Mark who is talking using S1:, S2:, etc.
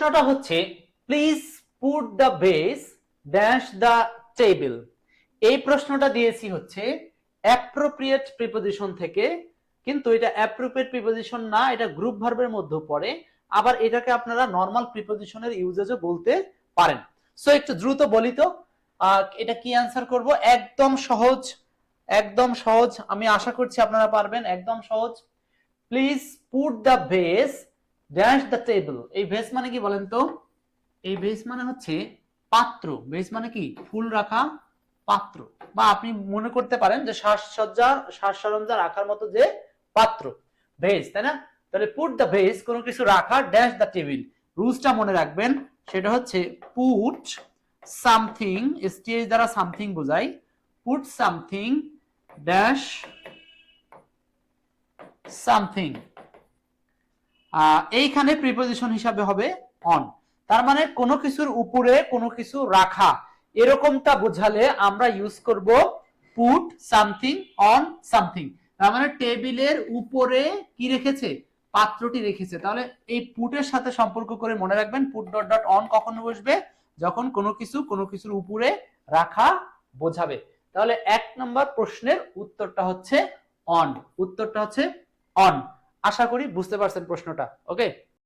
S1: প্রশ্নটা হচ্ছে please put the base dash the table. এই প্রশ্নটা দিয়েছি হচ্ছে অ্যাপ্রোপ্রিয়েট প্রিপোজিশন থেকে, কিন্তু এটা অ্যাপ্রোপ্রিয়েট প্রিপোজিশন না, এটা গ্রুপ ভার্বের মধ্যে পড়ে। আবার এটাকে আপনারা নরমাল প্রিপোজিশনের ইউজেজও বলতে পারেন। সো একটু দ্রুত বলি তো এটা কি অ্যান্সার করব। একদম সহজ, একদম সহজ, আমি আশা করছি আপনারা পারবেন। একদম সহজ, please put the base dash the table. এই বেস মানে কি বলেন তো? এই বেস মানে হচ্ছে পাত্র। বেস মানে কি? ফুল রাখা পাত্র, বা আপনি মনে করতে পারেন যে সাজসজ্জার সাজ সরঞ্জাম রাখার মতো যে পাত্র, বেস, তাই না? তাহলে পুট দ্য বেস, কোনো কিছু রাখা, ড্যাশ দ্য টেবিল, রুলসটা মনে রাখবেন। সেটা হচ্ছে পুট সামথিং, এসটিএইচ দ্বারা সামথিং বোঝাই, পুট সামথিং ড্যাশ সামথিং। এইখানে প্রিপোজিশন হিসাবে হবে অন। তার মানে কোনো কিছুর উপরে কোনো কিছু রাখা, এরকমটা বোঝালে আমরা ইউজ করব পুট সামথিং অন সামথিং। তার মানে টেবিলের উপরে কি রেখেছে? পাত্রটি রেখেছে। তাহলে এই পুটের সাথে সম্পর্ক করে মনে রাখবেন পুট ডট ডট অন কখন বসবে? যখন কোনো কিছু কোনো কিছুর উপরে রাখা বোঝাবে। তাহলে 1 নম্বর প্রশ্নের উত্তরটা হচ্ছে অন। উত্তরটা হচ্ছে অন। আশা করি বুঝতে পারছেন প্রশ্নটা। ওকে।